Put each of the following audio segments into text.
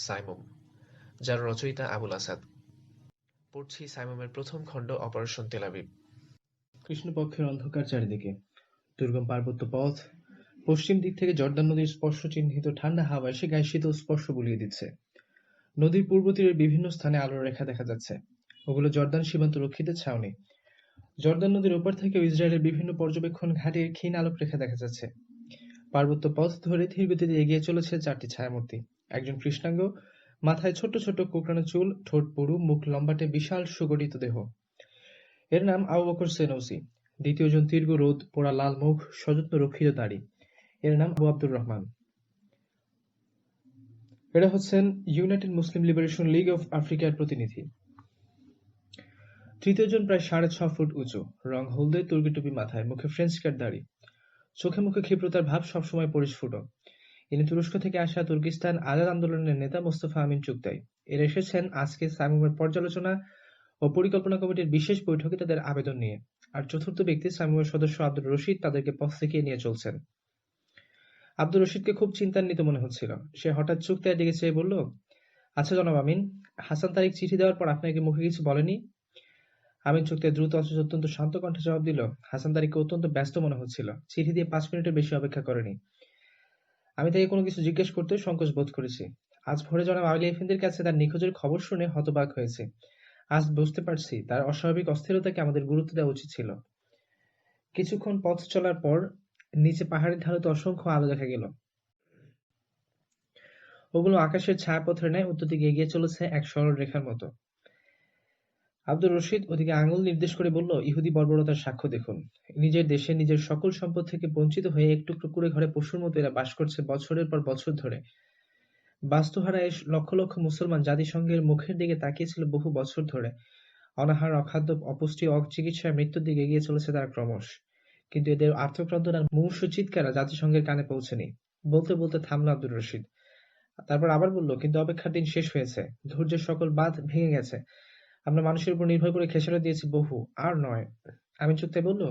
সাইমুম, যার রচয়িতা আবুল আসাদ। পড়ছি সাইমুমের প্রথম খণ্ড অপারেশন তেল আবিব। কৃষ্ণপক্ষের অন্ধকার চারিদিকে, দুর্গম পার্বত্য পথ, পশ্চিম দিক থেকে জর্দান নদীর স্পর্শ চিহ্নিত ঠান্ডা হাওয়া এসে গায়ে শীতল স্পর্শ বুলিয়ে দিচ্ছে। নদীর পূর্ব তীরের বিভিন্ন স্থানে আলোর রেখা দেখা যাচ্ছে, ওগুলো জর্দান সীমান্ত রক্ষীদের ছাউনি। জর্দান নদীর ওপার থেকেও ইসরায়েলের বিভিন্ন পর্যবেক্ষণ ঘাটির ক্ষীণ আলোক রেখা দেখা যাচ্ছে। পার্বত্য পথ ধরে ধীর গতিতে এগিয়ে চলেছে চারটি ছায়ামূর্তি। একজন কৃষ্ণাঙ্গ, মাথায় ছোট্ট ছোট্ট কোঁকড়ানো চুল, ঠোঁট পুরু, মুখ লম্বাটে, বিশাল সুগঠিত দেহ। এর নাম আবু বকর সেনৌসি। দ্বিতীয়জন দীর্ঘ রোদ পোড়া লাল মুখ, সযত্ন রক্ষিত দাড়ি। এর নাম আবু আব্দুর রহমান। এরা হচ্ছেন United Muslim liberation League of আফ্রিকার প্রতিনিধি। তৃতীয়জন প্রায় ৬.৫ ফুট উঁচু, রং হলদে, তুর্কি টুপি মাথায়, মুখে ফ্রেঞ্চ কাট দাড়ি, চোখে মুখে ক্ষিপ্রতার ভাব সবসময় পরিস্ফুট। ইনি তুরস্ক থেকে আসা তুর্কিস্তান আজাদ আন্দোলনের নেতা মোস্তফা আমিন চুগতাই। এরা এসেছেন আজকে সাইমুমের পর্যালোচনা ও পরিকল্পনা কমিটির বিশেষ বৈঠকে তাদের আবেদন নিয়ে। আর চতুর্থ ব্যক্তি সাইমুমের সদস্য আব্দুর রশিদ তাদেরকে পথ দেখিয়ে নিয়ে চলছেন। আব্দুর রশিদকে খুব চিন্তান্বিত মনে হচ্ছিল। সে হঠাৎ চুগতাইয়ের দিকে চেয়ে বলল, আচ্ছা জনাব আমিন, হাসান তারিক চিঠি দেওয়ার পর আপনাকে মুখে কিছু বলেনি? আমিন চুগতাই দ্রুত অথচ অত্যন্ত শান্ত কণ্ঠে জবাব দিল, হাসান তারিককে অত্যন্ত ব্যস্ত মনে হচ্ছিল, চিঠি দিয়ে 5 মিনিটের বেশি অপেক্ষা করেনি। আমি তাকে কোনো কিছু জিজ্ঞেস করতে সংকোচ বোধ করেছি। আজ ভোরে জনাব আলী এফেন্দির কাছে তার নিখোঁজের খবর শুনে হতবাক হয়েছে। আজ বুঝতে পারছি তার অস্বাভাবিক অস্থিরতাকে আমাদের গুরুত্ব দেওয়া উচিত ছিল। কিছুক্ষণ পথ চলার পর নিচে পাহাড়ের ঢালুতে অসংখ্য আলো দেখা গেল। ওগুলো আকাশের ছায়াপথের ন্যায় উত্তর দিকে এগিয়ে চলেছে এক সরল রেখার মতো। আব্দুর রশিদ ওদিকে আঙুল নির্দেশ করে বলল, ইহুদি বর্বরতার সাক্ষ্য দেখুন। নিজের দেশে নিজের সকল সম্পদ থেকে বঞ্চিত হয়ে একটু কুড়ে ঘরে পশুর মতো এরা বাস করছে বছরের পর বছর ধরে। বাস্তুহারা এই লক্ষ লক্ষ মুসলমান জাতিসংঘের মুখের দিকে তাকিয়েছিল বহু বছর ধরে। অনাহার, অখাদ্য, অপুষ্টি, অচিকিৎসায় মৃত্যুর দিকে এগিয়ে চলেছে তারা ক্রমশ। কিন্তু এদের আর্তক্রন্দন আর মুমূর্ষু চিৎকার জাতিসংঘের কানে পৌঁছেনি। বলতে বলতে থামল আব্দুর রশিদ। তারপর আবার বলল, কিন্তু অপেক্ষার দিন শেষ হয়েছে, ধৈর্যের সকল বাঁধ ভেঙে গেছে। আমরা মানুষের উপর নির্ভর করে খেসারত দিয়েছি বহু, আর নয়। আমিন চুগতাই বলল,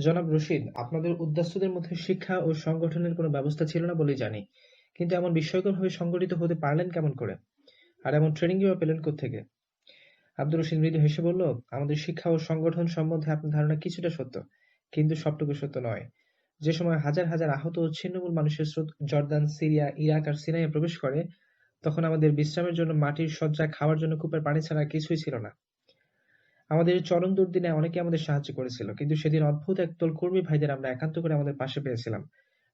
জনাব রশিদ, আপনাদের উদ্বাস্তুদের মধ্যে শিক্ষা ও সংগঠনের কোনো ব্যবস্থা ছিল না বলেই জানি, কিন্তু এমন বিস্ময়করভাবে সংগঠিত হতে পারলেন কেমন করে? আর এমন ট্রেনিংই বা পেলেন কোত্থেকে? আব্দুর রশিদ মৃদু হেসে বলল, আমাদের শিক্ষা ও সংগঠন সম্বন্ধে আপনার ধারণা কিছুটা সত্য, কিন্তু সবটুকু সত্য নয়। যে সময় হাজার হাজার আহত ও ছিন্নমূল মানুষের স্রোত জর্দান, সিরিয়া, ইরাক আর সিনাইয়ে প্রবেশ করে, তখন আমাদের বিশ্রামের জন্য মাটির শয্যা, খাওয়ার জন্য কূপের পানি ছাড়া কিছুই ছিল না। আমাদের এই চরম দুর্দিনে অনেকে আমাদের সাহায্য করেছিল, কিন্তু সেদিন অদ্ভুত একদল কর্মী ভাইদের আমরা একান্ত করে আমাদের পাশে পেয়েছিলাম।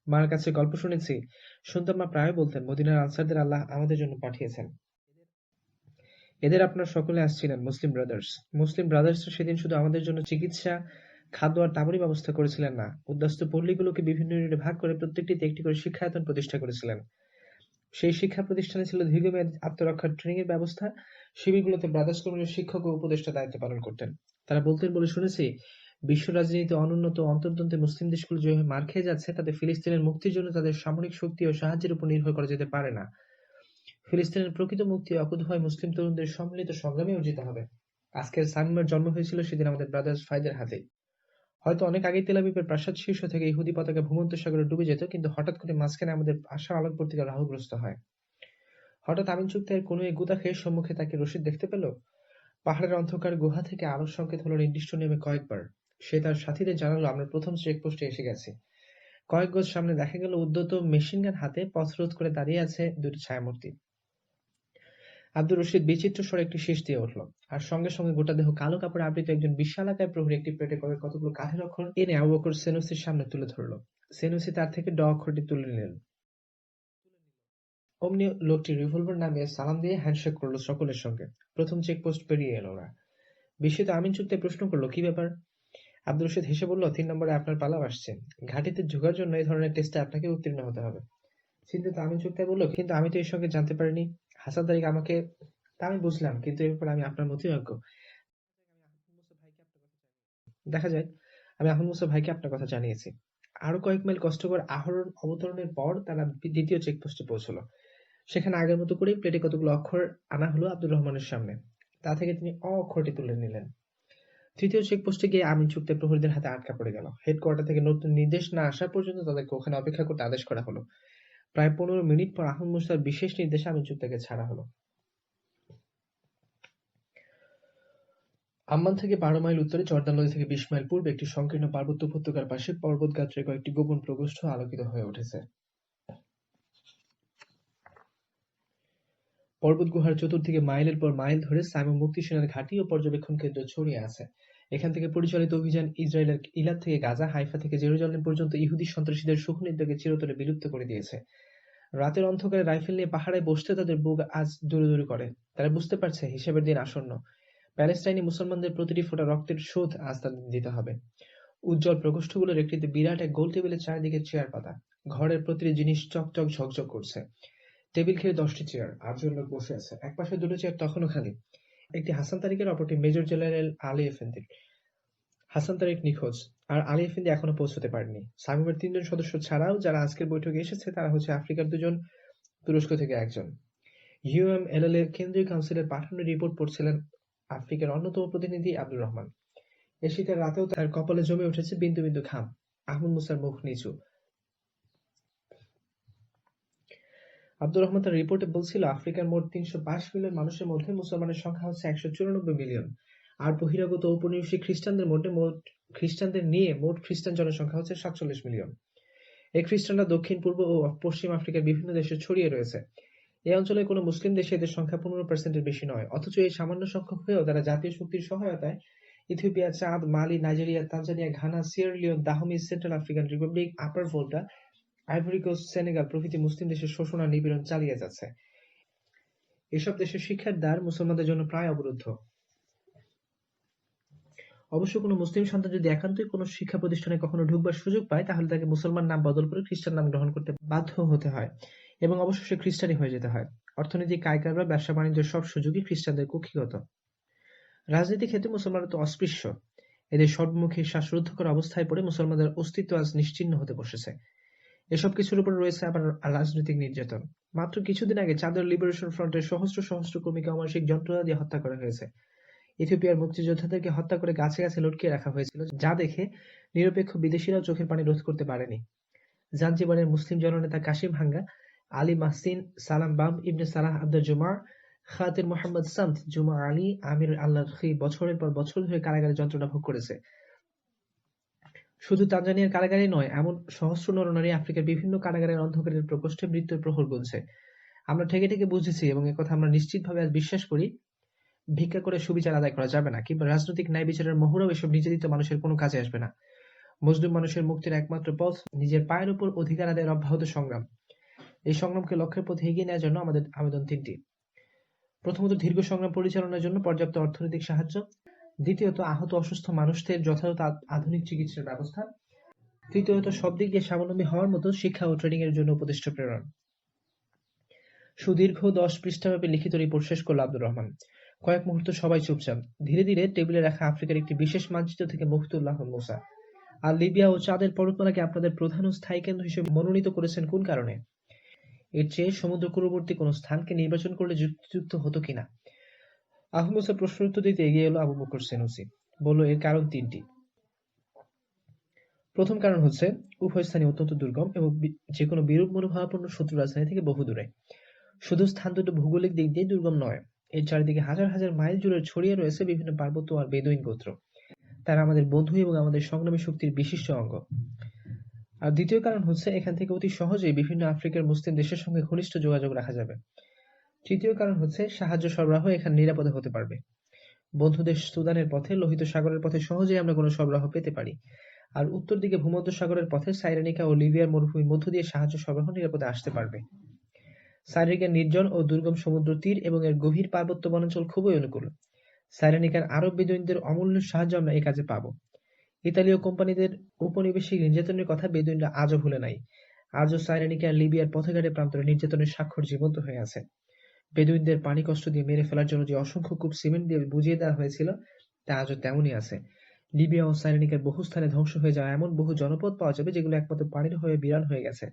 মার কাছে গল্প শুনেছি, শুনতাম মা প্রায় বলতেন, মদিনার আনসারদের আল্লাহ আমাদের জন্য পাঠিয়েছেন। এদের আপনার সকলে আসছিলেন মুসলিম ব্রাদার্স। মুসলিম ব্রাদার্সরা সেদিন শুধু আমাদের জন্য চিকিৎসা, খাদ্য আর তাঁবুরই ব্যবস্থা করেছিলেন না, উদ্বাস্তু পল্লীগুলোকে বিভিন্ন ইউনিটে ভাগ করে প্রত্যেকটিতে একটি করে শিক্ষায়তন প্রতিষ্ঠা করেছিলেন। সেই শিক্ষা প্রতিষ্ঠানে ছিল দীর্ঘমেয়াদী আত্মরক্ষার ট্রেনিং এর ব্যবস্থা। শিবিরগুলোতে ব্রাদার্স কমিউনিটির শিক্ষক ও উপদেষ্টা দায়িত্ব পালন করতেন। তারা বলতেন বলে শুনেছি, বিশ্ব রাজনীতিতে অনুন্নত অন্তর্দ্বন্দ্বে মুসলিম দেশগুলো যেভাবে মার খেয়ে যাচ্ছে, তাতে ফিলিস্তিনের মুক্তির জন্য তাদের সামরিক শক্তি ও সাহায্যের উপর নির্ভর করা যেতে পারে না। ফিলিস্তিনের প্রকৃত মুক্তি অকুতোভয় মুসলিম তরুণদের সম্মিলিত সংগ্রামে অর্জিত হবে। আজকের সামিমের জন্ম হয়েছিল সেদিন আমাদের ব্রাদার্স ভাইদের হাতেই। হয়তো অনেক আগেই তেল আবিবের প্রাসাদ শীর্ষ থেকে ইহুদি পতাকা ভূমধ্য সাগরে ডুবে যেত, কিন্তু হঠাৎ করে মাঝখানে আমাদের আশার আলোকবর্তিকা রাহুগ্রস্ত হয়। হঠাৎ আমিন চুগতাইয়ের কোনো এক গুতা খেয়ে সম্মুখে তাকে রশিদ দেখতে পেল। পাহাড়ের অন্ধকার গুহা থেকে আলোর সংকেত হলো নির্দিষ্ট নেমে কয়েকবার। সে তার সাথীদের জানালো, আমরা প্রথম চেকপোস্টে এসে গেছি। কয়েক গজ সামনে দেখা গেল উদ্যত মেশিনগান হাতে পথ রোধ করে দাঁড়িয়ে আছে দুটি ছায়ামূর্তি। আব্দুর রশিদ বিচিত্র স্বরে একটি শীষ দিয়ে উঠল, আর সঙ্গে সঙ্গে গোটা দেহ কালো কাপড়ে আবৃত একজন বিশালাকায় প্রহরী একটি প্লেটে করে কতগুলো কাঠের অক্ষর এনে আবু বকর সেনুসির সামনে তুলে ধরল। সেনুসি তার থেকে ড অক্ষরটি তুলে নিলেন। অমনি লোকটি রিভলভার নামিয়ে সালাম দিয়ে হ্যান্ডশেক করলো সকলের সঙ্গে। প্রথম চেকপোস্ট পেরিয়ে এলো ওরা। বিস্মিত আমিন চুগতাই প্রশ্ন করলো, কি ব্যাপার? আব্দুর রশিদ হেসে বলল, 3 নম্বরে আপনার পালাও আসছে। ঘাঁটিতে ঢোকার জন্য এই ধরনের টেস্টে আপনাকে উত্তীর্ণ হতে হবে। চিন্তিত আমিন চুগতাই বলল, কিন্তু আমি তো এর সঙ্গে জানতে পারিনি। হাসান তারিক আমাকে। তা আমি বুঝলাম, কিন্তু এ ব্যাপারে আমি আপনার মতোই দেখা যায় আমি আহমদ মুসা ভাইকে আপনার কথা জানিয়েছি। আরো কয়েক মাইল কষ্টকর আহরণ অবতরণের পর তারা দ্বিতীয় চেকপোস্টে পৌঁছলো। সেখানে আগের মতো করেই প্লেটে কতগুলো অক্ষর আনা হলো আব্দুর রহমানের সামনে। তা থেকে তিনি অ অক্ষরটি তুলে নিলেন। তৃতীয় চেকপোস্টে গিয়ে আমিন চুগতাই প্রহরীদের হাতে আটকা পড়ে গেল। হেডকোয়ার্টার থেকে নতুন নির্দেশ না আসা পর্যন্ত তাদেরকে ওখানে অপেক্ষা করতে আদেশ করা হলো। প্রায় 15 মিনিট পর আহমদ মুসার বিশেষ নির্দেশে আমির জুদ্দাকে ছাড়া হলো। আম্মান থেকে 12 মাইল উত্তরে, জর্দান নদী থেকে 20 মাইল পূর্বে একটি সংকীর্ণ পার্বত্য উপত্যকার পাশে পর্বতগাত্রে কয়েকটি গোপন প্রকোষ্ঠ আলোকিত হয়ে উঠেছে। পর্বত গুহার চতুর্দিকে মাইলের পর মাইল ধরে সাইমন মুক্তি সেনার ঘাঁটি ও পর্যবেক্ষণ কেন্দ্র ছড়িয়ে আছে। এখান থেকে পরিচালিত অভিযান ইসরায়েলের ইলাদ থেকে গাজা, হাইফা থেকে জেরুজালেম পর্যন্ত ইহুদি সন্ত্রাসীদের শোষণযজ্ঞকে চিরতরে বিলুপ্ত করে দিয়েছে। রাতের অন্ধকারে রাইফেল নিয়ে পাহাড়ে বসতে তাদের বুক আজ দৌড়াদৌড়ি করে। তারা বুঝতে পারছে হিসেবের দিন আসন্ন। প্যালেস্টাইনি মুসলমানদের প্রতিটি ফোঁটা রক্তের শোধ আজ তাদের দিতে হবে। উজ্জ্বল প্রকোষ্ঠগুলোর একটিতে বিরাট এক গোল টেবিলের চারিদিকে চেয়ার পাতা। ঘরের প্রতিটি জিনিস চকচক ঝকঝক করছে। টেবিল ঘিরে 10টি চেয়ার, 8জন লোক বসে আছে। একপাশে দুটো চেয়ার তখনও খালি। একটি হাসান তারিকের, অপরটি মেজর জেনারেল আলী এফেন্দির। হাসান তারিক নিখোঁজ, আর আলী এফেন্দি এখনো পৌঁছতে পারেনি। সামিমের 3 জন সদস্য ছাড়াও যারা আজকের বৈঠকে এসেছে তারা হচ্ছে আফ্রিকার 2 জন, তুরস্ক থেকে 1 জন। ইউএমএলএল কেন্দ্রীয় কাউন্সিলের পাঠানো রিপোর্ট পড়ছিলেন আফ্রিকার অন্যতম প্রতিনিধি আব্দুর রহমান। এ শীতের রাতেও তার কপালে জমে উঠেছে বিন্দু বিন্দু ঘাম। আহমদ মুসার মুখ নিচু। আব্দুর রহমান তার রিপোর্টে বলছিল, আফ্রিকার মোট 322 মিলিয়ন মানুষের মধ্যে মুসলমানের সংখ্যা হচ্ছে 194 মিলিয়ন, আর বহিরাগত ঔপনিবেশিক খ্রিস্টানদের নিয়ে মোট খ্রিস্টান জনসংখ্যা হচ্ছে 47 মিলিয়ন। এই খ্রিস্টানরা দক্ষিণ, পূর্ব ও পশ্চিম আফ্রিকার বিভিন্ন দেশে ছড়িয়ে রয়েছে। এই অঞ্চলে কোনো মুসলিম দেশে এদের সংখ্যা 15%-এর বেশি নয়। অথচ এই সামান্য সংখ্যক হয়েও তারা জাতীয় শক্তির সহায়তায় Ethiopia, Chad, Mali, Nigeria, Tanzania, Ghana, Sierra Leone, দাহমিস, Central African Republic, Upper Volta, Ivory Coast, Senegal প্রভৃতি মুসলিম দেশের শোষণ আর নিপীড়ন চালিয়ে যাচ্ছে। এসব দেশের শিক্ষার দ্বার মুসলমানদের জন্য প্রায় অবরুদ্ধ। অবশ্য কোনো মুসলিম সন্তান যদি একান্তই কোনো শিক্ষা প্রতিষ্ঠানে কখনো ঢুকবার সুযোগ পায়, তাহলে তাকে মুসলমান নাম বদল করে খ্রিস্টান নাম গ্রহণ করতে বাধ্য হতে হয়, এবং অবশ্য সে খ্রিস্টানই হয়ে যেতে হয়। অর্থনৈতিক কারবার, ব্যবসা বাণিজ্যের সব সুযোগই খ্রিস্টানদের কক্ষিগত। রাজনীতির ক্ষেত্রে মুসলমানরা তো অস্পৃশ্য। এদের সর্বমুখী শ্বাসরুদ্ধ করা অবস্থায় পড়ে মুসলমানদের অস্তিত্ব আজ নিশ্চিহ্ন হতে বসেছে। এসব কিছুর উপর রয়েছে আবার রাজনৈতিক নির্যাতন। মাত্র কিছুদিন আগে চাঁদের লিবারেশন ফ্রন্টের সহস্র সহস্র কর্মীকে অমানসিক যন্ত্রণা দিয়ে হত্যা করা হয়েছে। ইথিওপিয়ার মুক্তিযোদ্ধাদেরকে হত্যা করে গাছে গাছে লটকিয়ে রাখা হয়েছিল, যা দেখে নিরপেক্ষ বিদেশিরাও চোখের পানি রোধ করতে পারেনি। জাঞ্জিবারের মুসলিম জননেতা কাশিম হাঙ্গা, আলী মাহসিন, সালাম বাম, ইবনে সালাহ আব্দুল জুমার, খাতির মোহাম্মদ সামত, জুমা আলী, আমির আল্লাহি বছরের পর বছর ধরে কারাগারে যন্ত্রণা ভোগ করেছে। শুধু তানজানিয়ার কারাগারেই নয়, এমন সহস্র নরনারী আফ্রিকার বিভিন্ন কারাগারের অন্ধকারের প্রকোষ্ঠে মৃত্যুর প্রহর গুনছে। আমরা ঠেকে ঠেকে বুঝেছি, এবং একথা আমরা নিশ্চিতভাবে আজ বিশ্বাস করি, ভিক্ষা করে সুবিচার আদায় করা যাবে না, কিংবা রাজনৈতিক ন্যায় বিচারের মোহরাও এসব নির্যাতিত মানুষের কোনো কাজে আসবে না। মজলুম মানুষের মুক্তির একমাত্র পথ নিজের পায়ের উপর অধিকার আদায়ের অব্যাহত সংগ্রাম। এই সংগ্রামকে লক্ষ্যের পথে এগিয়ে নেওয়ার জন্য আমাদের আবেদন 3টি। প্রথমত, দীর্ঘ সংগ্রাম পরিচালনার জন্য পর্যাপ্ত অর্থনৈতিক সাহায্য। দ্বিতীয়ত, আহত অসুস্থ মানুষদের যথাযথ আধুনিক চিকিৎসার ব্যবস্থা। তৃতীয়ত, সব দিক দিয়ে স্বাবলম্বী হওয়ার মতো শিক্ষা ও ট্রেনিং এর জন্য উপদেষ্টা প্রেরণ। সুদীর্ঘ 10 পৃষ্ঠাব্যাপী লিখিত রিপোর্ট শেষ করল আব্দুর রহমান। কয়েক মুহূর্ত সবাই চুপচাপ। ধীরে ধীরে টেবিলে রাখা আফ্রিকার একটি বিশেষ মানচিত্র থেকে মুখ তুলল আহমদ মুসা। আর লিবিয়া ও চাঁদের পর্বতমালাকে আপনাদের প্রধান ও স্থায়ী কেন্দ্র হিসেবে মনোনীত করেছেন কোন কারণে? এর চেয়ে সমুদ্র তীরবর্তী কোনো স্থানকে নির্বাচন করলে যুক্তিযুক্ত হতো কিনা? আহমদ মুসা প্রশ্ন উত্তর দিতে এগিয়ে এলো আবু বকর সেনুসি। বলল, এর কারণ 3টি। প্রথম কারণ হচ্ছে, উভয় স্থানই অত্যন্ত দুর্গম এবং যে কোনো বিরূপ মনোভাবাপন্ন শত্রু রাজধানী থেকে বহু দূরে। শুধু স্থান দুটো ভৌগোলিক দিক দিয়ে দুর্গম নয়, এর চারিদিকে হাজার হাজার মাইল জুড়ে ছড়িয়ে রয়েছে বিভিন্ন পার্বত্য আর বেদুইন গোত্র। তারা আমাদের বন্ধু এবং আমাদের সংগ্রামী শক্তির বিশিষ্ট অঙ্গ। আর দ্বিতীয় কারণ হচ্ছে, এখান থেকে অতি সহজেই বিভিন্ন আফ্রিকার মুসলিম দেশের সঙ্গে ঘনিষ্ঠ যোগাযোগ রাখা যাবে। তৃতীয় কারণ হচ্ছে, সাহায্য সরবরাহ এখানে নিরাপদে হতে পারবে। বন্ধু দেশ সুদানের পথে, লোহিত সাগরের পথে সহজেই আমরা কোনো সরবরাহ পেতে পারি। আর উত্তর দিকে ভূমধ্য সাগরের পথে সাইরেনিকা ও লিবিয়ার মরুভূমির মধ্য দিয়ে সাহায্য সরবরাহ নিরাপদে আসতে পারবে। সাইরেনিকার নির্জন ও দুর্গম সমুদ্র তীর এবং এর গভীর পার্বত্য বনাঞ্চল খুবই অনুকূল। সাইরেনিকার আরব বেদুইনদের অমূল্য সাহায্য আমরা এই কাজে পাব। ইতালীয় কোম্পানিদের উপনিবেশিক নির্যাতনের কথা বেদুইনরা আজও ভুলে নাই। আজও সাইরেনিকা লিবিয়ার পথেঘাটে প্রান্তরে নির্যাতনের স্বাক্ষর জীবন্ত হয়ে আছে। বেদুইনদের পানি কষ্ট দিয়ে মেরে ফেলার জন্য যে অসংখ্য কূপ সিমেন্ট দিয়ে বুঝিয়ে দেওয়া হয়েছিল, তা আজও তেমনই আছে। লিবিয়া ও সাইরেনিকার বহু স্থানে ধ্বংস হয়ে যাওয়া এমন বহু জনপদ পাওয়া যাবে যেগুলো একমাত্র পানির হয়ে বিরান হয়ে গেছে।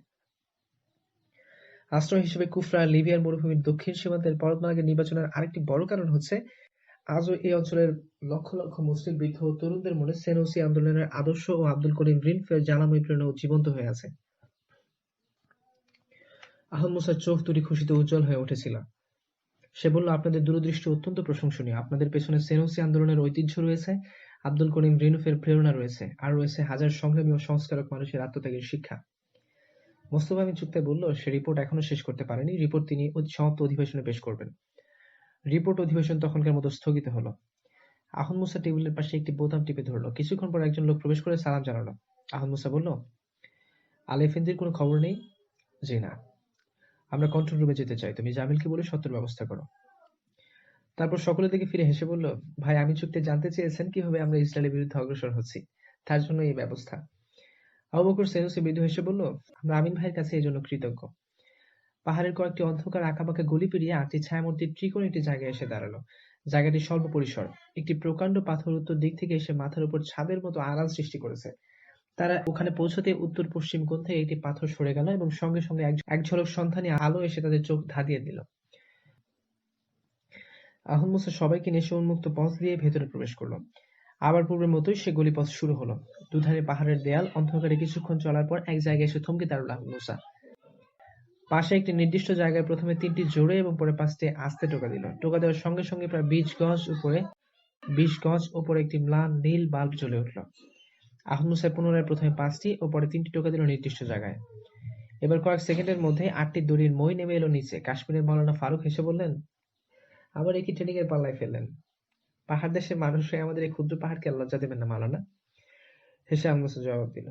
আশ্রয় হিসেবে কুফরা লিবিয়ার মরুভূমির দক্ষিণ সীমান্তের পর্বতমালাকে নির্বাচনের আরেকটি বড় কারণ হচ্ছে, আজও এই অঞ্চলের লক্ষ লক্ষ মুসলিম বৃদ্ধ ও তরুণদের মনে সেনুসি আন্দোলনের আদর্শ ও আব্দুল করিম রিনফের জ্বালাময়ী প্রেরণা জীবন্ত হয়ে আছে। আহমদ মুসার চোখ দুটি খুশিতে উজ্জ্বল হয়ে উঠেছিল। সে বলল, আপনাদের দূরদৃষ্টি অত্যন্ত প্রশংসনীয়। আপনাদের পেছনে সেনুসি আন্দোলনের ঐতিহ্য রয়েছে, আব্দুল করিম রিনুফের প্রেরণা রয়েছে, আর রয়েছে হাজার সংগ্রামী ও সংস্কারক মানুষের আত্মত্যাগের শিক্ষা। মোস্তফা আমিন চুপ বলল, সে রিপোর্ট এখনো শেষ করতে পারেনি। রিপোর্ট তিনি সমাপ্ত অধিবেশনে পেশ করবেন। রিপোর্ট অধিবেশন তখনকার মতো স্থগিত হলো। আহমদ মুসা টেবিলের পাশে একটি বোতাম টিপে ধরল। কিছুক্ষণ পর একজন লোক প্রবেশ করে সালাম জানালো। আহমদ মুসা বলল, আলী এফেন্দির কোনো খবর নেই? জি না। আমরা কন্ট্রোল রুমে যেতে চাই। তুমি জামিলকে বলে সত্ত্বর ব্যবস্থা করো। তারপর সকলের দিকে ফিরে হেসে বলল, ভাই আমিন চুক্তি জানতে চেয়েছেন কিভাবে আমরা ইসরায়েলের বিরুদ্ধে অগ্রসর হচ্ছি, তার জন্য এই ব্যবস্থা। আবু বকর সেনুসি মৃদু হেসে বলল, আমরা আমিন ভাইয়ের কাছে এই জন্য কৃতজ্ঞ। পাহাড়ের কয়েকটি অন্ধকার আঁকাবাঁকা গলি পেরিয়ে আটটি ছায়ামূর্তির ত্রিকোণ একটি জায়গায় এসে দাঁড়ালো। জায়গাটি স্বল্প পরিসর। একটি প্রকাণ্ড পাথর উত্তর দিক থেকে এসে মাথার উপর ছাদের মতো আড়াল সৃষ্টি করেছে। তারা ওখানে পৌঁছতে উত্তর পশ্চিম কোণ থেকে একটি পাথর সরে গেল এবং সঙ্গে সঙ্গে এক ঝলক সন্ধানী আলো এসে তাদের চোখ ধাঁধিয়ে দিল। আহমদ মুসা সবাইকে নেশে উন্মুক্ত পথ দিয়ে ভেতরে প্রবেশ করলো। আবার পূর্বের মতোই সে গলিপথ শুরু হলো। দুধারে পাহাড়ের দেয়াল। অন্ধকারে কিছুক্ষণ চলার পর এক জায়গায় এসে থমকে দাঁড়ালো আহমদ মুসা। পাশে একটি নির্দিষ্ট জায়গায় প্রথমে ৩টি জোরে এবং পরে ৫টি আস্তে টোকা দিল। টোকা দেওয়ার সঙ্গে সঙ্গে প্রায় ২০ গজ উপরে একটি ম্লান নীল বাল্ব জ্বলে উঠল। আহমদ মুসা পুনরায় প্রথমে ৫টি ও পরে ৩টি টোকা দিল নির্দিষ্ট জায়গায়। এবার কয়েক সেকেন্ডের মধ্যে ৮টি দড়ির মই নেমে এলো নিচে। কাশ্মীরের মৌলানা ফারুক হেসে বললেন, আবার একই ট্রেনিং এর পাল্লায় ফেললেন। পাহাড় দেশের মানুষ হয়ে আমাদের এই ক্ষুদ্র পাহাড়কে লজ্জা দেবেন না মাওলানা। হেসে আহমদ মুসা জবাব দিল।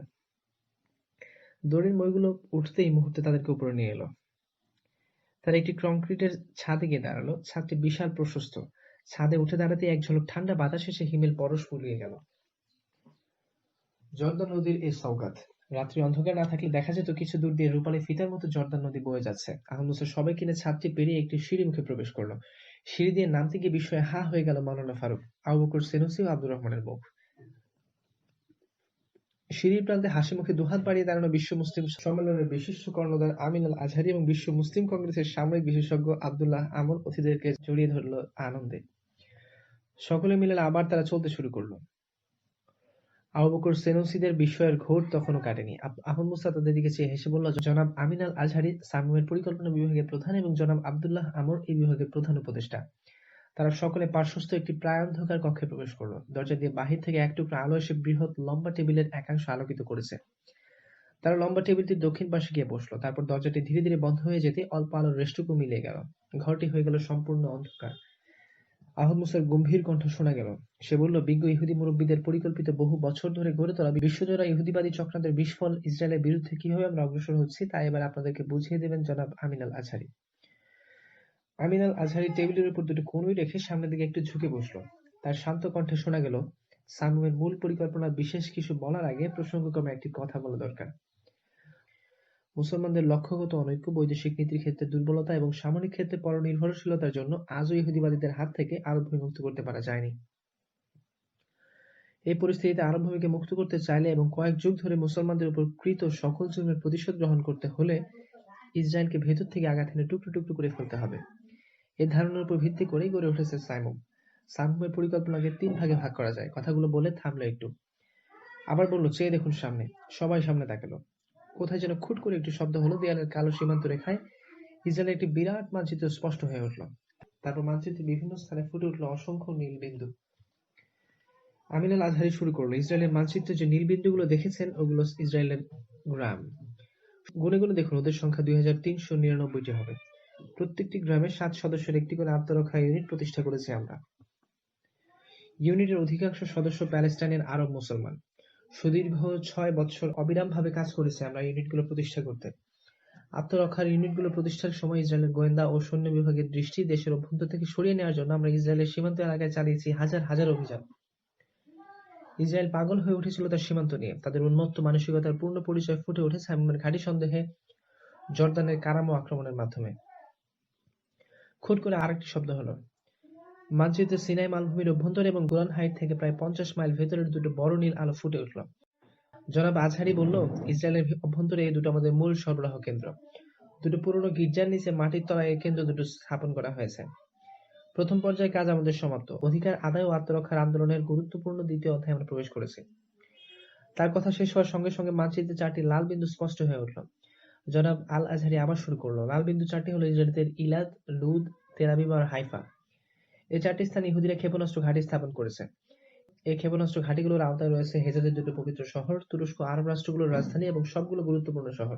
দড়ির মইগুলো উঠতেই মুহূর্তে তাদেরকে উপরে নিয়ে এলো। তারা একটি কংক্রিটের ছাদে গিয়ে দাঁড়ালো। ছাদটি বিশাল প্রশস্ত। ছাদে উঠে দাঁড়াতেই এক ঝলক ঠান্ডা বাতাস এসে হিমেল পরশ ফুলিয়ে গেল। জর্দান নদীর এই সওগাত। রাত্রি অন্ধকার না থাকলে দেখা যেত কিছু দূর দিয়ে রূপালী ফিতার মতো জর্দান নদী বয়ে যাচ্ছে। আহমদ মুসা সবাই কিনে ছাদটি পেরিয়ে একটি সিঁড়ি মুখে প্রবেশ করলো। সিঁড়ি দিয়ে নামতে গিয়ে বিস্ময়ে হা হয়ে গেল মাওলানা ফারুক, আবু বকর সেনুসি ও আব্দুর রহমানের মুখ। সিঁড়ির প্রান্তে হাসিমুখে দুহাত বাড়িয়ে দাঁড়ানো বিশ্ব মুসলিম সম্মেলনের বিশিষ্ট কর্ণধার আমিন আল আজহারি এবং বিশ্ব মুসলিম কংগ্রেসের সামরিক বিশেষজ্ঞ আব্দুল্লাহ আমর অতিথিদেরকে জড়িয়ে ধরল আনন্দে। সকলে মিলে আবার তারা চলতে শুরু করলো। আবু বকর সেনুসিদের বিস্ময়ের ঘোর তখনও কাটেনি। আহমদ মুসা তাদের দিকে চেয়ে হেসে বলল, জনাব আমিন আল আজহারি সামিমের পরিকল্পনা বিভাগের প্রধান এবং জনাব আব্দুল্লাহ আমর এই বিভাগের প্রধান উপদেষ্টা। তারা সকলে পার্শ্বস্থ একটি প্রায় অন্ধকার কক্ষে প্রবেশ করলো। দরজা দিয়ে বাহির থেকে এক টুকরা আলো এসে বৃহৎ লম্বা টেবিলের একাংশ আলোকিত করেছে। তারা লম্বা টেবিলটির দক্ষিণ পাশে গিয়ে বসলো। তারপর দরজাটি ধীরে ধীরে বন্ধ হয়ে যেতে অল্প আলোর রেষ্টুকু মিলিয়ে গেল। ঘরটি হয়ে গেল সম্পূর্ণ অন্ধকার। আহমদ মুসার গম্ভীর কণ্ঠ শোনা গেল। সে বলল, বিজ্ঞ ইহুদি মুরব্বীদের পরিকল্পিত বহু বছর ধরে গড়ে তোলা বিশ্বজোড়া ইহুদিবাদী চক্রান্তের বিস্ফল ইসরায়েলের বিরুদ্ধে কিভাবে আমরা অগ্রসর হচ্ছি তা এবার আপনাদেরকে বুঝিয়ে দেবেন জনাব আমিন আল আজহারি। আমিন আল আজহারি টেবিলের উপর দুটো কনুই রেখে সামনের দিকে একটু ঝুঁকে বসল। তার শান্ত কণ্ঠে শোনা গেল, সামিমের মূল পরিকল্পনা বিশেষ কিছু বলার আগে প্রসঙ্গক্রমে একটি কথা বলা দরকার। মুসলমানদের লক্ষ্যগত অনৈক্য, বৈদেশিক নীতির ক্ষেত্রে দুর্বলতা এবং সামরিক ক্ষেত্রে পরনির্ভরশীলতার জন্য আজও ইহুদিবাদীদের হাত থেকে আরব ভূমি মুক্ত করতে পারা যায়নি। এই পরিস্থিতিতে আরব ভূমিকে মুক্ত করতে চাইলে এবং কয়েক যুগ ধরে মুসলমানদের উপর কৃত সকল জুলুমের প্রতিশোধ গ্রহণ করতে হলে ইসরায়েলকে ভেতর থেকে আঘাত এনে টুকরো টুকরো করে ফেলতে হবে। এই ধারণার উপর ভিত্তি করেই গড়ে উঠেছে সাইমুম। সাইমুমের পরিকল্পনাকে ৩ ভাগে ভাগ করা যায়। কথাগুলো বলে থামলো একটু। আবার বলল, চেয়ে দেখুন সামনে। সবাই সামনে তাকালো। কোথায় যেন খুট করে একটু শব্দ হলো। দেয়ালের কালো সীমান্ত রেখায় ইসরায়েলের একটি বিরাট মানচিত্র স্পষ্ট হয়ে উঠল। তারপর মানচিত্রের বিভিন্ন স্থানে ফুটে উঠল অসংখ্য নীল বিন্দু। আমিন আল আজহারি শুরু করলো, ইসরায়েলের মানচিত্রে যে নীল বিন্দুগুলো দেখেছেন ওগুলো ইসরায়েলের গ্রাম। গুনে গুনে দেখুন, ওদের সংখ্যা ২৩৯৯টি হবে। প্রত্যেকটি গ্রামে ৭ সদস্যের একটি করে আত্মরক্ষা ইউনিট প্রতিষ্ঠা করেছি আমরা। ইউনিটের অধিকাংশ সদস্য প্যালেস্টাইনের আরব মুসলমান। সুদীর্ঘ ৬ বৎসর অবিরামভাবে কাজ করেছি আমরা ইউনিটগুলো প্রতিষ্ঠা করতে। আত্মরক্ষার ইউনিটগুলো প্রতিষ্ঠার সময় ইসরায়েলের গোয়েন্দা ও সৈন্য বিভাগের দৃষ্টি দেশের অভ্যন্তর থেকে সরিয়ে নেওয়ার জন্য আমরা ইসরায়েলের সীমান্ত এলাকায় চালিয়েছি হাজার হাজার অভিযান। ইসরায়েল পাগল হয়ে উঠেছিল তার সীমান্ত নিয়ে। তাদের উন্মত্ত মানসিকতার পূর্ণ পরিচয় ফুটে ওঠে সামিমের ঘাঁটি সন্দেহে জর্দানের কারামো আক্রমণের মাধ্যমে। খুট করে আরেকটি শব্দ হলো। মানচিত্রে সিনাই মালভূমির অভ্যন্তরে এবং গোলান হাইট থেকে প্রায় ৫০ মাইল ভেতরের দুটো বড় নীল আলো ফুটে উঠল। জনাব আজহারি বলল, ইসরায়েলের অভ্যন্তরে এই দুটো আমাদের মূল সরবরাহ কেন্দ্র। দুটো পুরনো গির্জার নিচে মাটির তলায় এই কেন্দ্র দুটো স্থাপন করা হয়েছে। প্রথম পর্যায়ে কাজ আমাদের সমাপ্ত। অধিকার আদায় ও আত্মরক্ষার আন্দোলনের গুরুত্বপূর্ণ দ্বিতীয় অধ্যায়ে আমরা প্রবেশ করেছি। তার কথা শেষ হওয়ার সঙ্গে সঙ্গে মানচিত্রে ৪টি লাল বিন্দু স্পষ্ট হয়ে উঠল। জনাব আল আজহারি আবার শুরু করলো। লাল বিন্দু চারটি হলো ইসরায়েলের ইলাদ, লুদ, তেল আবিব আর হাইফা। এই চারটি স্থানে ইহুদিরা ক্ষেপণাস্ত্র ঘাঁটি স্থাপন করেছে। এই ক্ষেপণাস্ত্র ঘাঁটিগুলোর আওতায় রয়েছে হেজাজের দুটো পবিত্র শহর, তুরস্ক আরব রাষ্ট্রগুলোর রাজধানী এবং সবগুলো গুরুত্বপূর্ণ শহর।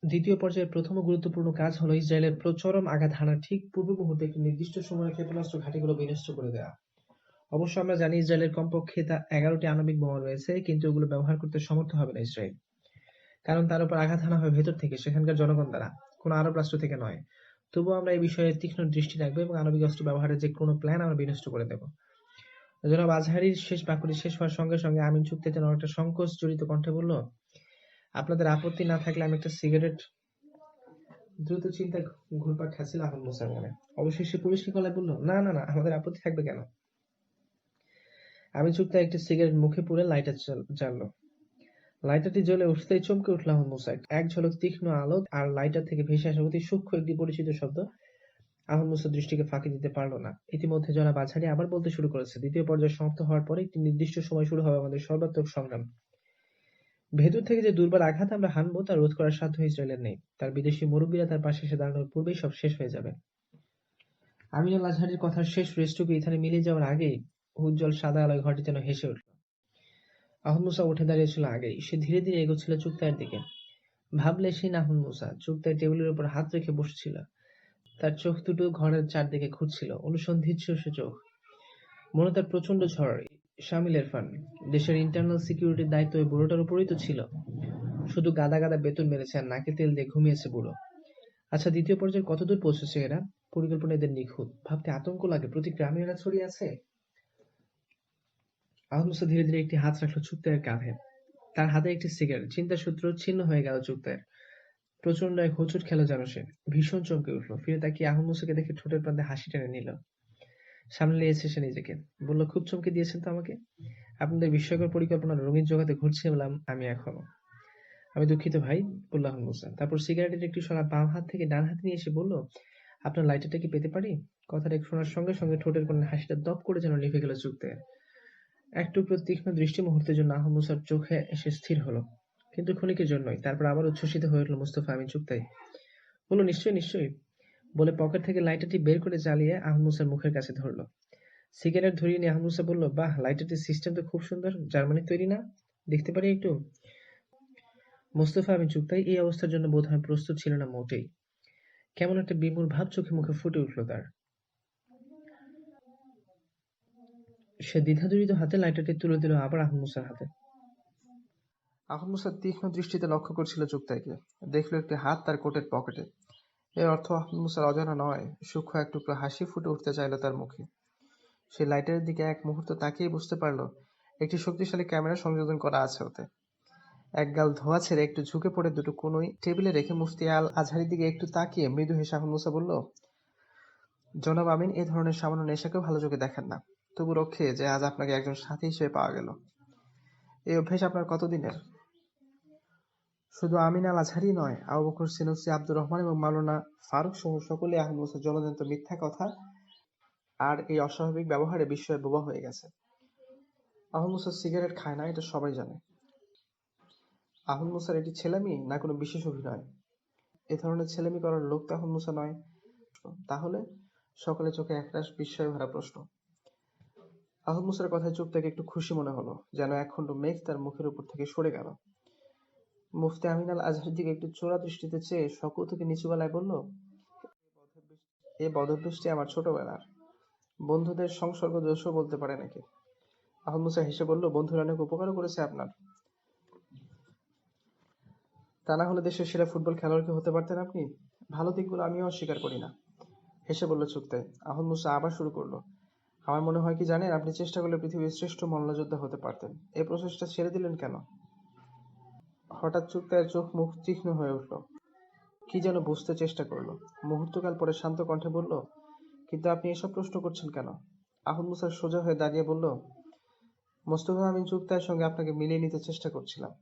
দ্বিতীয় পর্যায়ের প্রথম ও গুরুত্বপূর্ণ কাজ হলো ইসরায়েলের চরম আঘাত হানার ঠিক পূর্ব মুহূর্তে একটি নির্দিষ্ট সময়ে ক্ষেপণাস্ত্র ঘাঁটিগুলো বিনষ্ট করে দেওয়া। অবশ্য আমরা জানি ইসরায়েলের কমপক্ষে 11টি আণবিক বোমা রয়েছে, কিন্তু এগুলো ব্যবহার করতে সমর্থ হবে না ইসরায়েল। কারণ তার উপর আঘাত হানা হয় ভেতর থেকে, সেখানকার জনগণ দ্বারা, কোনো আরব রাষ্ট্র থেকে নয়। তবুও আমরা এই বিষয়ে তীক্ষ্ণ দৃষ্টি রাখবো এবং আণবিক অস্ত্র ব্যবহারের যে কোনো প্ল্যান আমরা বিনষ্ট করে দেব। জনাব আজহারির শেষ বাক্যটি শেষ হওয়ার সঙ্গে সঙ্গে আমিন চুক্তিতে যেন একটা সংকোচ জড়িত কণ্ঠে বলল, আপনাদের আপত্তি না থাকলে আমি একটা সিগারেট। দ্রুত চিন্তায় ঘুরপাক খাচ্ছিল আহমদ মুসার মনে। অবশেষে পুলিশকে গলায় বলল, না না না, আমাদের আপত্তি থাকবে কেন? আমিন চুক্তি একটি সিগারেট মুখে পুরে লাইটার জ্বাললো। লাইটারটি জ্বলে উঠতেই চমকে উঠল আহমদ মুসা। এক ঝলক তীক্ষ্ণ আলো আর লাইটার থেকে ভেসে আসা অতি সূক্ষ্ম একটি পরিচিত শব্দ আহমদ মুসার দৃষ্টিকে ফাঁকি দিতে পারল না। ইতিমধ্যে জনাব আজহারি আবার বলতে শুরু করেছে, দ্বিতীয় পর্যায় সমাপ্ত হওয়ার পরে একটি নির্দিষ্ট সময় শুরু হবে আমাদের সর্বাত্মক সংগ্রাম। ভেতর থেকে যে দুর্বার আঘাত আমরা হানবো তা রোধ করার সাধ্য ইসরায়েলের নেই। তার বিদেশি মুরব্বীরা তার পাশে এসে দাঁড়ানোর পূর্বেই সব শেষ হয়ে যাবে। আমিন আল আজহারির কথার শেষ রেশটুকু এখানে মিলিয়ে যাওয়ার আগেই উজ্জ্বল সাদা আলোয় ঘরটি যেন হেসে উঠল। আহমদ মুসা উঠে দাঁড়িয়েছিল আগেই। সে ধীরে ধীরে এগোচ্ছিল চুক্তায়ের দিকে। ভাবলে সেই আহমদ মুসা চুক্তায় টেবিলের উপর হাত রেখে বসেছিল। তার চোখ দুটো ঘরের চারদিকে ঘুরছিল, অনুসন্ধিৎসু সে চোখ। মনে তার প্রচন্ড ঝড়। শামিল ইরফান, দেশের ইন্টারনাল সিকিউরিটির দায়িত্ব ওই বুড়োটার উপরই তো ছিল। শুধু গাদা গাদা বেতন মেরেছে আর নাকে তেল দিয়ে ঘুমিয়েছে বুড়ো। আচ্ছা, দ্বিতীয় পর্যায়ে কতদূর পৌঁছেছে এরা? পরিকল্পনা এদের নিখুঁত। ভাবতে আতঙ্ক লাগে, প্রতি গ্রামে এরা ছড়িয়ে আছে। আহমদ মুসা ধীরে ধীরে একটি হাত রাখলো চুক্তায়ের কাঁধে। তার হাতে একটি সিগারেট। চিন্তার সূত্র ছিন্ন হয়ে গেল চুক্তায়ের। প্রচন্ড এক হোঁচট খেল যেন সে। ভীষণ চমকে উঠল। ফিরে তাকিয়ে আহমদ মুসাকে দেখে ঠোঁটের প্রান্তে হাসি টেনে নিল। সামনে নিয়েছে সে নিজেকে। বলল, খুব চমকে দিয়েছেন তো আমাকে। আপনাদের বিস্ময়কর পরিকল্পনার রঙিন জগতে ঘুরছিলাম আমি এখনো। আমি দুঃখিত ভাই, বলল আহমদ মুসা। তারপর সিগারেটের একটি শলা বাম হাত থেকে ডান হাতে নিয়ে এসে বলল, আপনার লাইটারটা কি পেতে পারি? কথাটা শোনার সঙ্গে সঙ্গে ঠোঁটের কোণে হাসিটা দপ করে যেন নিভে গেল চুক্তায়। এক টুকরো তীক্ষ্ণ দৃষ্টি মুহূর্তের জন্য আহমদ মুসার চোখে এসে স্থির হলো, কিন্তু ক্ষণিকের জন্যই। তারপর আবার উচ্ছ্বসিত হয়ে উঠল মুস্তফা আমিন চুক্তাই। বলল, নিশ্চয়ই নিশ্চয়ই, বলে পকেট থেকে লাইটারটি বের করে জ্বালিয়ে আহমদ মুসার মুখের কাছে ধরল। সিগারেট ধরিয়ে নিয়ে আহমদ মুসা বলল, বাহ, লাইটারটির সিস্টেম তো খুব সুন্দর। জার্মানির তৈরি না? দেখতে পারি একটু? মুস্তফা আমিন চুগতাই এই অবস্থার জন্য বোধহয় প্রস্তুত ছিল না মোটেই। কেমন একটা বিমূঢ় ভাব চোখে মুখে ফুটে উঠল তার। সে দ্বিধাজড়িত হাতে লাইটারটি তুলে দিল আবার আহমদ মুসার হাতে। আহমদ মুসা তীক্ষ্ণ দৃষ্টিতে লক্ষ্য করছিল চুগতাইকে। দেখল একটি হাত তার কোটের পকেটে। এর অর্থ আহমদ মুসার অজানা নয়। সূক্ষ্ম এক টুকরো হাসি ফুটে উঠতে চাইল তার মুখে। সে লাইটারের দিকে এক মুহূর্ত তাকিয়ে বুঝতে পারল একটি শক্তিশালী ক্যামেরা সংযোজন করা আছে ওতে। এক গাল ধোয়া ছেড়ে একটু ঝুঁকে পড়ে দুটো কনুই টেবিলে রেখে মুফতি আল আজহারির দিকে একটু তাকিয়ে মৃদু হেসে আহমদ মুসা বলল, জনাব আমিন এ ধরনের সামান্য নেশাকেও ভালো চোখে দেখেন না। তবু রক্ষে যে আজ আপনাকে একজন সাথী হিসেবে পাওয়া গেল। এই অভ্যেস আপনার কতদিনের? শুধু আমিন আল আজহারি নয়, আবু বকর সিনুসি, আব্দুর রহমান এবং মাওলানা ফারুক সহ সকলে আহমদ মুসার জলজান্ত মিথ্যা কথা আর এই অস্বাভাবিক ব্যবহারে বিস্ময়ে বোবা হয়ে গেছে। আহমদ মুসা সিগারেট খায় না, এটা সবাই জানে। আহমদ মুসার এটি ছেলেমি না কোনো বিশেষ অভিনয়? এ ধরনের ছেলেমি করার লোক তো আহমদ মুসা নয়। তাহলে? সকলের চোখে একরাশ বিস্ময়ে ভরা প্রশ্ন। আহমদ মুসার কথায় চুপটাকে একটু খুশি মনে হলো, যেন একখণ্ড মেঘ তার মুখের উপর থেকে সরে গেল। মুফতি আমিন আল আজহারের দিকে একটু চোরা দৃষ্টিতে চেয়ে শকুন্তকে নিচু গলায় বলল, এ বদভ্যেসটি আমার ছোটবেলার। বন্ধুদের সংসর্গ দোষও বলতে পারে নাকি? আহমদ মুসা হেসে বলল, বন্ধুরা অনেক উপকারও করেছে আপনার। তা না হলে দেশের সেরা ফুটবল খেলোয়াড় কি হতে পারতেন আপনি? ভালো দিকগুলো আমিও অস্বীকার করি না, হেসে বলল চুগতাই। আহমদ মুসা আবার শুরু করলো, আমার মনে হয় কি জানেন, আপনি চেষ্টা করলে পৃথিবীর শ্রেষ্ঠ মল্লযোদ্ধা হতে পারতেন। এই প্রচেষ্টা ছেড়ে দিলেন কেন? হঠাৎ চুগতাইয়ের চোখ মুখ তীক্ষ্ণ হয়ে উঠল। কি যেন বুঝতে চেষ্টা করলো। মুহূর্তকাল পরে শান্ত কণ্ঠে বলল, কিন্তু আপনি এসব প্রশ্ন করছেন কেন? আহমদ মুসা সোজা হয়ে দাঁড়িয়ে বলল, মোস্তফা আমিন চুগতাইয়ের সঙ্গে আপনাকে মিলিয়ে নিতে চেষ্টা করছিলাম।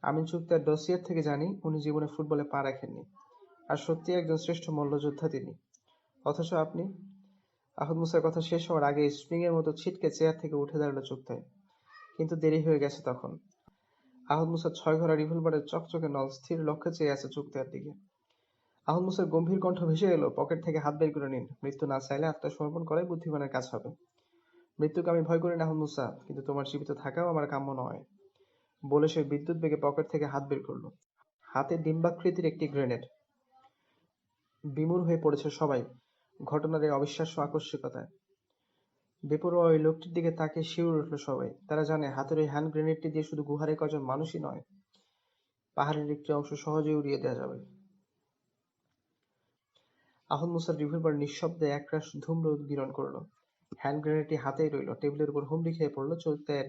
আমিন চুগতাইয়ের ডসিয়ের থেকে জানি উনি জীবনে ফুটবলে পা রাখেননি, আর সত্যি একজন শ্রেষ্ঠ মল্লযোদ্ধা তিনি। অথচ আপনি? আহমদ মুসার কথা শেষ হওয়ার আগে স্প্রিং এর মতো ছিটকে চেয়ার থেকে উঠে দাঁড়ালো চুগতাই। কিন্তু দেরি হয়ে গেছে তখন। আহমদ মুসার ৬ ঘোড়া রিভলভারের চকচকে নল স্থির লক্ষ্যে চেয়ে আছে চুক্তি দিকে। আহমদ মুসার গম্ভীর কণ্ঠ ভেসে এলো, পকেট থেকে হাত বের করে নিন। মৃত্যু না চাইলে আত্মসমর্পণ করাই বুদ্ধিমানের কাজ হবে। মৃত্যুকে আমি ভয় করি না আহমদ মুসা, কিন্তু তোমার জীবিত থাকাও আমার কাম্য নয়। বলে সে বিদ্যুৎ বেগে পকেট থেকে হাত বের করলো। হাতে ডিম্বাকৃতির একটি গ্রেনেড। বিমূঢ় হয়ে পড়েছে সবাই ঘটনার এই অবিশ্বাস্য আকস্মিকতায়। বেপরোয়া ওই লোকটির দিকে তাকিয়ে শিউরে উঠল সবাই। তারা জানে হাতের ওই হ্যান্ড গ্রেনেডটি দিয়ে শুধু গুহারে কজন মানুষই নয়, পাহাড়ের একটি অংশ সহজেই উড়িয়ে দেওয়া যাবে। আহমদ মুসার রিভলভার নিঃশব্দে একরাশ ধূম্র উদ্গীরণ করল। হ্যান্ড গ্রেনেডটি হাতেই রইল। টেবিলের উপর হুমড়ি খেয়ে পড়ল চুগতাইয়ের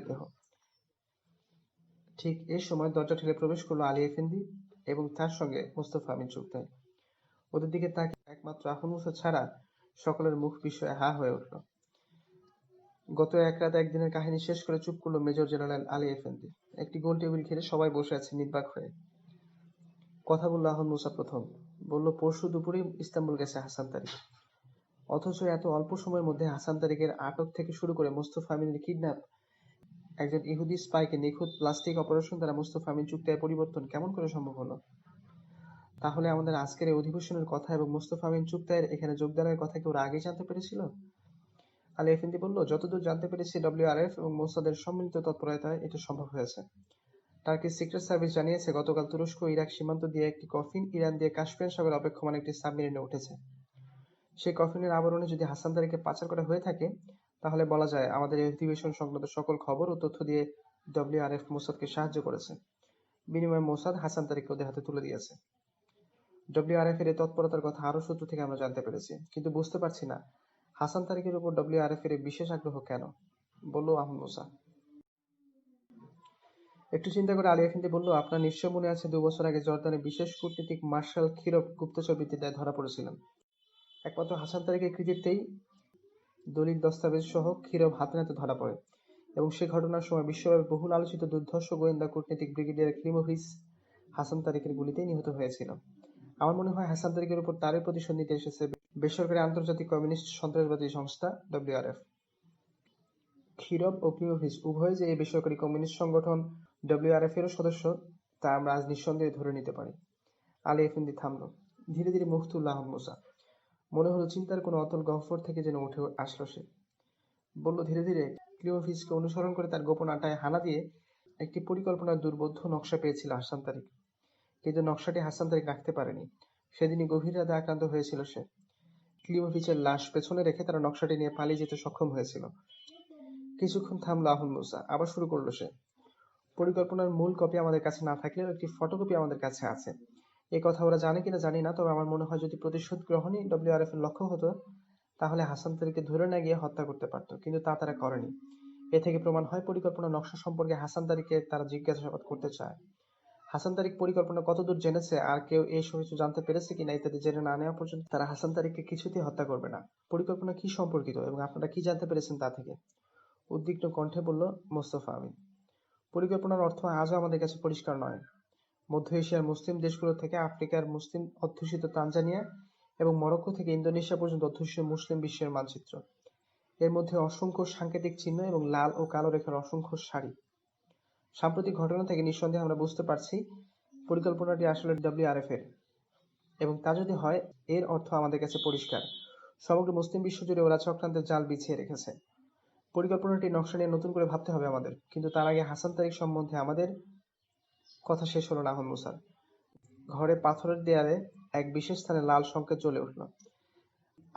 দেহ। ঠিক এ সময় দরজা ঠেলে প্রবেশ করল আলী এফেন্দি এবং তার সঙ্গে মোস্তফা আমিন চুগতাই। ওদের দিকে তাকিয়ে একমাত্র আহমদ মুসা ছাড়া সকলের মুখ বিস্ময়ে হা হয়ে উঠল। গত এক রাত একদিনের কাহিনী শেষ করে চুপ করল মেজর জেনারেল আলী এফেন্দি। একটি গোল টেবিল ঘিরে সবাই বসে আছে নির্বাক হয়ে। কথা বলল আহমদ মুসা প্রথম। বলল, পরশু দুপুরেই ইস্তাম্বুল গেছে হাসান তারিক। অথচ এত অল্প সময়ের মধ্যে হাসান তারিকের আটক থেকে শুরু করে মোস্তফা আমিনের কিডন্যাপ, একজন ইহুদি স্পাইকে নিখুঁত প্লাস্টিক অপারেশন দ্বারা মোস্তফা আমিন চুক্তির পরিবর্তন কেমন করে সম্ভব হলো? তাহলে আমাদের আজকের এই অধিবেশনের কথা এবং মোস্তফা আমিন চুক্তির এখানে যোগদানের কথা কি ওরা আগেই জানতে পেরেছিল? আলী এফেন্দি বলল, যতদূর জানতে পেরেছি ডব্লিউআরএফ এবং মোসাদের সম্মিলিত তৎপরতায় এটা সম্ভব হয়েছে। টার্কির সিক্রেট সার্ভিস জানিয়েছে গতকাল তুরস্ক ইরাক সীমান্ত দিয়ে একটি কফিন ইরান দিয়ে কাস্পিয়ান সাগরে অপেক্ষমান একটি সাবমেরিনে উঠেছে। সেই কফিনের আবরণে যদি হাসান তারিককে পাচার করা হয়ে থাকে, তাহলে বলা যায় আমাদের এই অধিবেশন সংক্রান্ত সকল খবর ও তথ্য দিয়ে ডব্লিউআরএফ মোসাদকে সাহায্য করেছে। বিনিময়ে মোসাদ হাসান তারিককে ওদের হাতে তুলে দিয়েছে। ডব্লিউআরএফ এর এই তৎপরতার কথা আরও সূত্র থেকে আমরা জানতে পেরেছি, কিন্তু বুঝতে পারছি না হাসান তারিকের উপর ডব্লিউআরএফ এর বিশেষ আগ্রহ কেন, বলল আহমদ মুসা। একটু চিন্তা করে আলী এফেন্দি বলল, আপনার নিশ্চয় মনে আছে 2 বছর আগে জর্দানে বিশেষ কূটনীতিক মার্শাল খিরব গুপ্তচরবৃত্তির দায়ে ধরা পড়েছিলেন। একমাত্র হাসান তারিকের কৃতিত্বেই দলিল দস্তাবেজ সহ খিরব হাতে নাতে ধরা পড়ে এবং সে ঘটনার সময় বিশ্বব্যাপী বহুল আলোচিত দুর্ধর্ষ গোয়েন্দা কূটনীতিক ব্রিগেডিয়ার ক্লিমোভিচ হাসান তারিকের গুলিতেই নিহত হয়েছিল। আমার মনে হয় হাসান তারিকের উপর তারই প্রতিশোধ নিতে এসেছে বেসরকারি আন্তর্জাতিক কমিউনিস্ট সন্ত্রাসবাদী সংস্থা ডব্লিউআরএফ। খিরব ও ক্লিমোভিচ উভয়ে যে এই বেসরকারি কমিউনিস্ট সংগঠন ডব্লিউআরএফ এরও সদস্য, তা আমরা আজ নিঃসন্দেহে ধরে নিতে পারি। আলী এফেন্দি থামল। ধীরে ধীরে মুখ তুলল আহমদ মুসা। মনে হলো চিন্তার কোনো অতল গহ্বর থেকে যেন উঠে আসলো সে। বলল ধীরে ধীরে, ক্লিমোভিচকে অনুসরণ করে তার গোপন আড্ডায় হানা দিয়ে একটি পরিকল্পনার দুর্বোধ্য নকশা পেয়েছিল হাসান তারিক। কিন্তু নকশাটি হাসান তারিক রাখতে পারেনি। সেদিনই গভীর রাতে আক্রান্ত হয়েছিল সে। ক্লিমোভিচের লাশ পেছনে রেখে তারা নকশাটি নিয়ে পালিয়ে যেতে সক্ষম হয়েছিল। কিছুক্ষণ থামল আহমদ মুসা, আবার শুরু করলো সে। পরিকল্পনার মূল কপি আমাদের কাছে না থাকলেও একটি ফটোকপি আমাদের কাছে আছে। এ কথা ওরা জানে কিনা জানি না, তবে আমার মনে হয় যদি প্রতিশোধ গ্রহণই ডব্লিউআরএফ এর লক্ষ্য হতো, তাহলে হাসান তারিককে ধরে না গিয়ে হত্যা করতে পারত, কিন্তু তা তারা করেনি। এ থেকে প্রমাণ হয় পরিকল্পনার নকশা সম্পর্কে হাসান তারিককে তারা জিজ্ঞাসাবাদ করতে চায়। হাসান তারিক পরিকল্পনা কতদূর জেনেছে আর কেউ এই কিছু জানতে পেরেছে কিনা ইত্যাদি জেনে না নেওয়া পর্যন্ত তারা হাসান তারিককে কিছুতেই হত্যা করবে না। পরিকল্পনা কি সম্পর্কিত এবং আপনারা কি জানতে পেরেছেন তা থেকে? উদ্বিগ্ন কণ্ঠে বলল মোস্তফা আমিন। পরিকল্পনার অর্থ আজও আমাদের কাছে পরিষ্কার নয়। মধ্য এশিয়ার মুসলিম দেশগুলো থেকে আফ্রিকার মুসলিম অধ্যুষিত তানজানিয়া এবং মরক্কো থেকে ইন্দোনেশিয়া পর্যন্ত অধ্যুষিত মুসলিম বিশ্বের মানচিত্র। এর মধ্যে অসংখ্য সাংকেতিক চিহ্ন এবং লাল ও কালো রেখার অসংখ্য সারি। সাম্প্রতিক ঘটনা থেকে নিঃসন্দেহে আমরা বুঝতে পারছি পরিকল্পনাটি আসলে ডব্লিউআরএফ এর, এবং তা যদি হয় এর অর্থ আমাদের কাছে পরিষ্কার, সমগ্র মুসলিম বিশ্ব জুড়ে ওরা চক্রান্তের জাল বিছিয়ে রেখেছে। পরিকল্পনাটির নকশা নিয়ে নতুন করে ভাবতে হবে আমাদের, কিন্তু তার আগে হাসান তারিক সম্বন্ধে আমাদের কথা শেষ হলো না আহমদ মুসার। ঘরে পাথরের দেয়ালে এক বিশেষ স্থানে লাল সংকেত জ্বলে উঠল।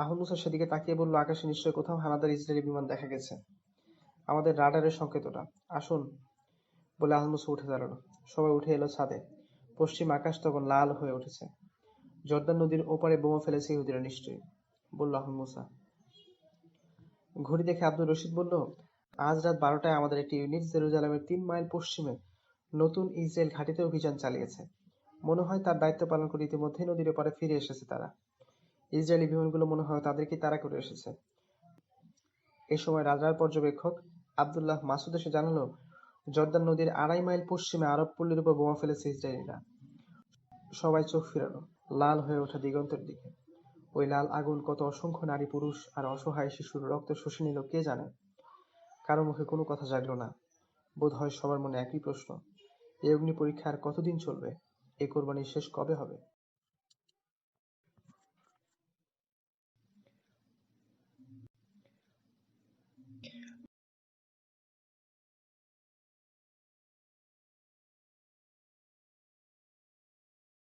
আহমদ মুসা সেদিকে তাকিয়ে বলল, আকাশে নিশ্চয় কোথাও হানাদার ইসরায়েলি বিমান দেখা গেছে। আমাদের রাডারের সংকেত ওটা। আসুন, বলে আহমদ মুসা উঠে দাঁড়ালো। সবাই উঠে এলো ছাদে। পশ্চিম আকাশ তখন লাল হয়ে উঠেছে। জর্দান নদীর ওপারে বোমা ফেলেছে ইহুদিরা নিশ্চয়ই, বলল আহমদ মুসা। ঘড়ি দেখে আব্দুর রশিদ বলল, আজ রাত 12টায় আমাদের একটি ইউনিট জেরুজালেমের 3 মাইল পশ্চিমে নতুন ইসরায়েল ঘাঁটিতে অভিযান চালিয়েছে। মনে হয় তার দায়িত্ব পালন করে ইতিমধ্যেই নদীর ওপারে ফিরে এসেছে তারা। ইসরায়েলি বিমানগুলো মনে হয় তাদেরকে তাড়া করে এসেছে। এ সময় রাডার পর্যবেক্ষক আবদুল্লাহ মাসুদ এসে জানালো, জর্দান নদীর 2.5 মাইল পশ্চিমে আরব পল্লীর উপর বোমা ফেলেছে ইসরায়েলিরা। সবাই চোখ ফিরালো লাল হয়ে ওঠা দিগন্তের দিকে। ওই লাল আগুন কত অসংখ্য নারী পুরুষ আর অসহায় শিশুর রক্ত শুষে নিল কে জানে। কারো মুখে কোনো কথা জাগলো না। বোধ হয় সবার মনে একই প্রশ্ন, এই অগ্নি পরীক্ষা আর কতদিন চলবে? এই কোরবানি শেষ কবে হবে?